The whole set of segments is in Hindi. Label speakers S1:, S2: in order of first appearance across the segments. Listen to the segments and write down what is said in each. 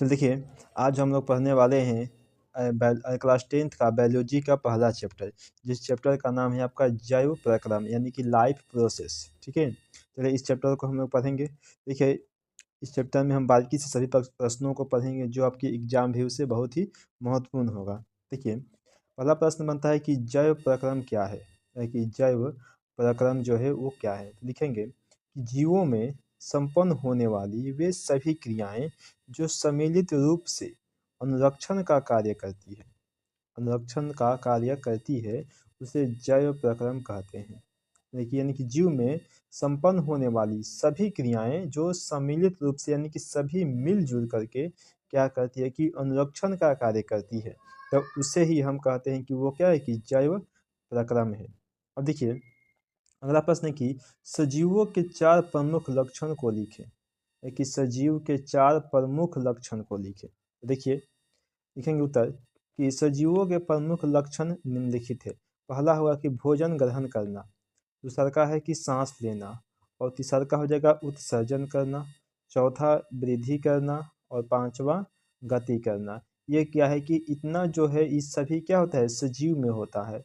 S1: तो देखिए, आज हम लोग पढ़ने वाले हैं क्लास 10th का बायोलॉजी का पहला चैप्टर, जिस चैप्टर का नाम है आपका जैव प्रक्रम यानी कि लाइफ प्रोसेस। ठीक है, चलिए इस चैप्टर को हम लोग पढ़ेंगे। देखिए, इस चैप्टर में हम बारीकी से सभी प्रश्नों को पढ़ेंगे जो आपकी एग्जाम व्यू से बहुत ही महत्वपूर्ण होगा। देखिए, पहला प्रश्न बनता है कि जैव प्रक्रम क्या है, यानी कि जैव प्रक्रम जो है वो क्या है। तो लिखेंगे कि जीवों में संपन्न होने वाली वे सभी क्रियाएं जो सम्मिलित रूप से अनुरक्षण का कार्य करती है, अनुरक्षण का कार्य करती है, उसे जैव प्रक्रम कहते हैं। देखिए, यानी कि जीव में संपन्न होने वाली सभी क्रियाएं जो सम्मिलित रूप से यानी कि सभी मिलजुल करके क्या करती है कि अनुरक्षण का कार्य करती है, तो उसे ही हम कहते हैं कि वो क्या है कि जैव प्रक्रम है। अब देखिए, अगला प्रश्न है कि सजीवों के 4 प्रमुख लक्षण को लिखें, है कि सजीव के 4 प्रमुख लक्षण को लिखें। देखिए, लिखेंगे उत्तर कि सजीवों के प्रमुख लक्षण निम्नलिखित है। पहला होगा कि भोजन ग्रहण करना, दूसरा का है कि सांस लेना, और तीसरा का हो जाएगा उत्सर्जन करना, चौथा वृद्धि करना, और पांचवा गति करना। ये क्या है कि इतना जो है इस सभी क्या होता है सजीव में होता है,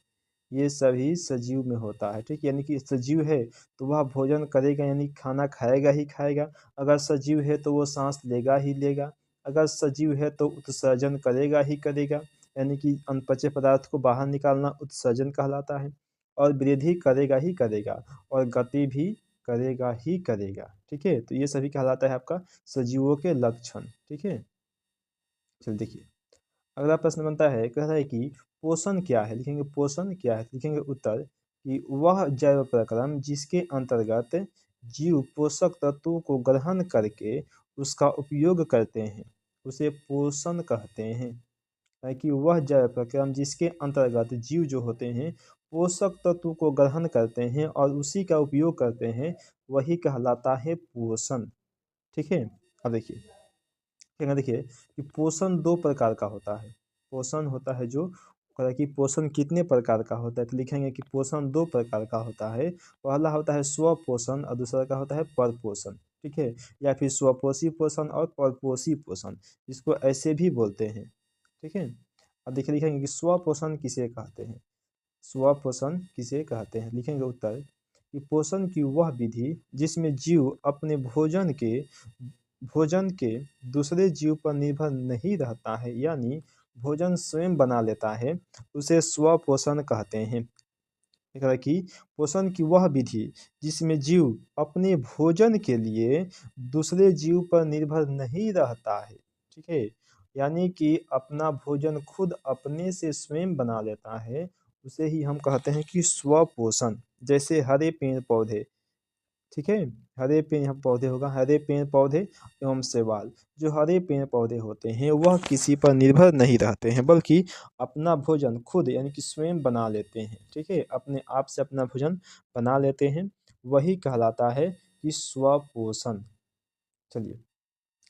S1: ये सभी सजीव में होता है। ठीक, यानी कि सजीव है तो वह भोजन करेगा यानी खाना खाएगा ही खाएगा, अगर सजीव है तो वो सांस लेगा ही लेगा, अगर सजीव है तो उत्सर्जन करेगा ही करेगा, यानी कि अनपचे पदार्थ को बाहर निकालना उत्सर्जन कहलाता है, और वृद्धि करेगा ही करेगा, और गति भी करेगा ही करेगा। ठीक है, तो ये सभी कहलाता है आपका सजीवों के लक्षण। ठीक है, चलिए देखिए, अगला प्रश्न बनता है, कह रहा है कि पोषण क्या है। लिखेंगे पोषण क्या है, लिखेंगे उत्तर कि वह जैव प्रक्रम जिसके अंतर्गत जीव पोषक तत्वों को ग्रहण करके उसका उपयोग करते हैं, उसे पोषण कहते हैं। है कि वह जैव प्रक्रम जिसके अंतर्गत जीव जो होते हैं पोषक तत्व को ग्रहण करते हैं और उसी का उपयोग करते हैं, वही कहलाता है पोषण। ठीक है, अब देखिए, क्या देखिए कि पोषण 2 प्रकार का होता है। पोषण होता है जो कि पोषण कितने प्रकार का होता है, तो लिखेंगे कि पोषण 2 प्रकार का होता है। पहला होता है स्वपोषण और दूसरा का होता है परपोषण। ठीक है, या फिर स्वपोषी पोषण और परपोषी पोषण, इसको ऐसे भी बोलते हैं। ठीक है, अब देखिए लिखेंगे कि स्वपोषण किसे कहते हैं। स्वपोषण किसे कहते हैं, लिखेंगे उत्तर कि पोषण की वह विधि जिसमें जीव अपने भोजन के दूसरे जीव पर निर्भर नहीं रहता है, यानी भोजन स्वयं बना लेता है, उसे स्वपोषण कहते हैं। एक है कि पोषण की वह विधि जिसमें जीव अपने भोजन के लिए दूसरे जीव पर निर्भर नहीं रहता है। ठीक है, यानी कि अपना भोजन खुद अपने से स्वयं बना लेता है, उसे ही हम कहते हैं कि स्वपोषण। जैसे हरे पेड़ पौधे, ठीक है, हरे पेड़ यहाँ पौधे होगा, हरे पेड़ पौधे एवं शैवाल, जो हरे पेड़ पौधे होते हैं वह किसी पर निर्भर नहीं रहते हैं, बल्कि अपना भोजन खुद यानी कि स्वयं बना लेते हैं। ठीक है, अपने आप से अपना भोजन बना लेते हैं, वही कहलाता है कि स्वपोषण। चलिए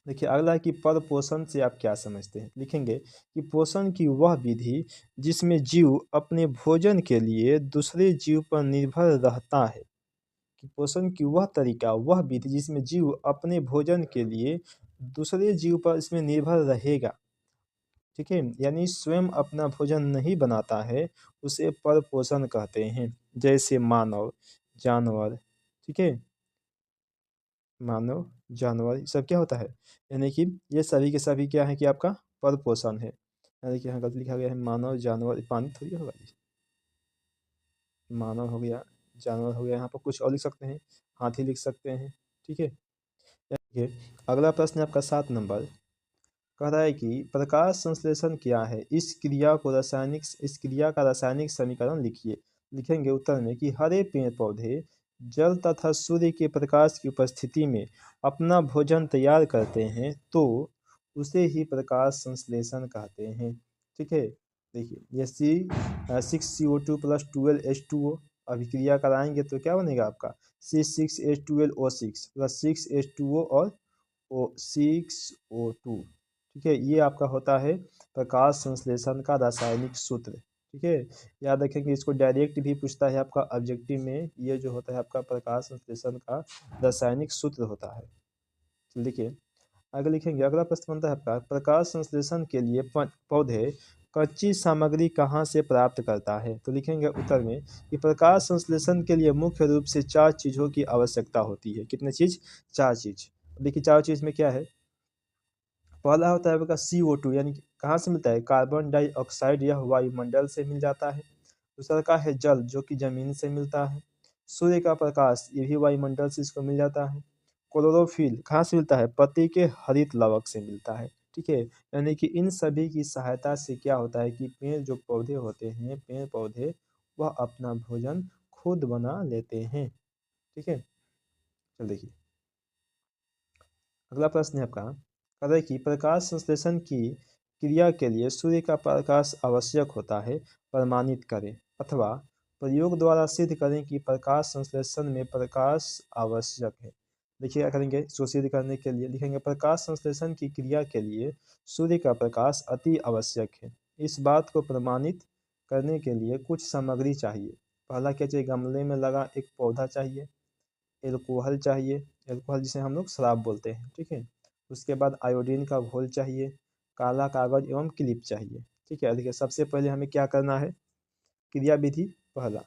S1: देखिए, अगला है कि पर पोषण से आप क्या समझते हैं। लिखेंगे कि पोषण की वह विधि जिसमें जीव अपने भोजन के लिए दूसरे जीव पर निर्भर रहता है, कि पोषण की वह तरीका वह विधि जिसमें जीव अपने भोजन के लिए दूसरे जीव पर इसमें निर्भर रहेगा। ठीक है, यानी स्वयं अपना भोजन नहीं बनाता है, उसे पर पोषण कहते हैं। जैसे मानव, जानवर, ठीक है, मानव, जानवर, ये सब क्या होता है, यानी कि ये सभी के सभी क्या है कि आपका पर पोषण है। यानी कि यहाँ गलती लिखा गया है मानव जानवर, पानी थोड़ी होगा, मानव हो गया, जानवर हो गया, यहाँ पर कुछ और लिख सकते हैं, हाथी लिख सकते हैं। ठीक है, देखिए, अगला प्रश्न है आपका 7 नंबर, कह रहा है कि प्रकाश संश्लेषण क्या है, इस क्रिया का रासायनिक समीकरण लिखिए। लिखेंगे उत्तर में कि हरे पेड़ पौधे जल तथा सूर्य के प्रकाश की उपस्थिति में अपना भोजन तैयार करते हैं, तो उसे ही प्रकाश संश्लेषण कहते हैं। ठीक है, देखिए ये C6CO2 + 12H2O अभिक्रिया कराएंगे तो क्या बनेगा आपका C6H12O6 + 6H2O और O6O2। ठीक है, ये आपका होता है प्रकाश संश्लेषण का रासायनिक सूत्र। ठीक है, याद रखेंगे, इसको डायरेक्ट भी पूछता है आपका ऑब्जेक्टिव में, ये जो होता है आपका प्रकाश संश्लेषण का रासायनिक सूत्र होता है। तो देखिए, आगे लिखेंगे, अगला प्रश्न बनता है आपका, प्रकाश संश्लेषण के लिए पौधे कच्ची सामग्री कहाँ से प्राप्त करता है। तो लिखेंगे उत्तर में कि प्रकाश संश्लेषण के लिए मुख्य रूप से 4 चीज़ों की आवश्यकता होती है। कितने चीज़? 4 चीज़। देखिए 4 चीज़ में क्या है, पहला होता है आपका CO2, यानी कि कहाँ से मिलता है, कार्बन डाइऑक्साइड यह वायुमंडल से मिल जाता है। दूसरा का है जल, जो कि जमीन से मिलता है। सूर्य का प्रकाश, ये भी वायुमंडल से इसको मिल जाता है। क्लोरोफिल कहाँ से मिलता है, पत्ती के हरित लवक से मिलता है। ठीक है, यानी कि इन सभी की सहायता से क्या होता है कि पेड़ जो पौधे होते हैं, पेड़ पौधे वह अपना भोजन खुद बना लेते हैं। ठीक है, चल देखिए अगला प्रश्न है आपका, कह रहा है कि प्रकाश संश्लेषण की क्रिया के लिए सूर्य का प्रकाश आवश्यक होता है, प्रमाणित करें, अथवा प्रयोग द्वारा सिद्ध करें कि प्रकाश संश्लेषण में प्रकाश आवश्यक है। देखिए क्या करेंगे, इसको सिद्ध करने के लिए लिखेंगे, प्रकाश संश्लेषण की क्रिया के लिए सूर्य का प्रकाश अति आवश्यक है। इस बात को प्रमाणित करने के लिए कुछ सामग्री चाहिए। पहला क्या चाहिए, गमले में लगा एक पौधा चाहिए, एल्कोहल चाहिए, एल्कोहल जिसे हम लोग शराब बोलते हैं। ठीक है, उसके बाद आयोडीन का घोल चाहिए, काला कागज एवं क्लिप चाहिए। ठीक है, देखिए सबसे पहले हमें क्या करना है, क्रिया विधि। पहला,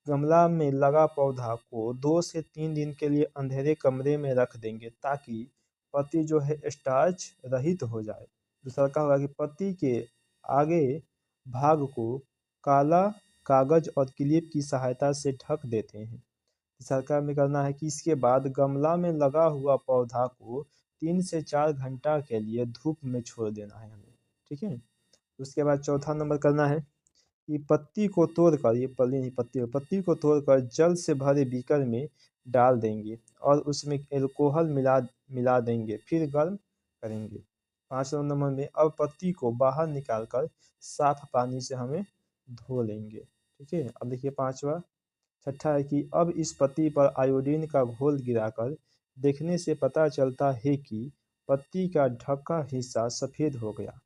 S1: गमला में लगा पौधा को 2 से 3 दिन के लिए अंधेरे कमरे में रख देंगे, ताकि पत्ती जो है स्टार्च रहित हो जाए। दूसरा क्या होगा कि पत्ती के आगे भाग को काला कागज और क्लिप की सहायता से ढक देते हैं। सरकार में करना है कि इसके बाद गमला में लगा हुआ पौधा को 3 से 4 घंटा के लिए धूप में छोड़ देना है हमें। ठीक है, उसके बाद चौथा नंबर करना है कि पत्ती को तोड़कर, ये पल्ली नहीं पत्ती, पत्ती को तोड़कर जल से भरे बीकर में डाल देंगे और उसमें एल्कोहल मिला मिला देंगे, फिर गर्म करेंगे। 5वां नंबर में अब पत्ती को बाहर निकालकर साफ पानी से हमें धो लेंगे। ठीक है, अब देखिए 5वां, छठा है कि अब इस पत्ती पर आयोडीन का घोल गिराकर देखने से पता चलता है कि पत्ती का ढका हिस्सा सफ़ेद हो गया,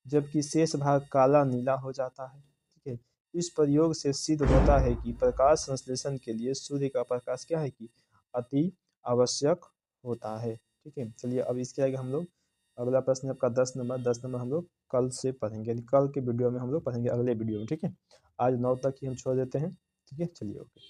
S1: जबकि शेष भाग काला नीला हो जाता है। ठीक है, इस प्रयोग से सिद्ध होता है कि प्रकाश संश्लेषण के लिए सूर्य का प्रकाश क्या है कि अति आवश्यक होता है। ठीक है, चलिए अब इसके आगे हम लोग अगला प्रश्न आपका 10 नंबर, 10 नंबर हम लोग कल से पढ़ेंगे, यानी कल के वीडियो में हम लोग पढ़ेंगे, अगले वीडियो में। ठीक है, आज 9 तक ही हम छोड़ देते हैं। ठीक है, चलिए ओके।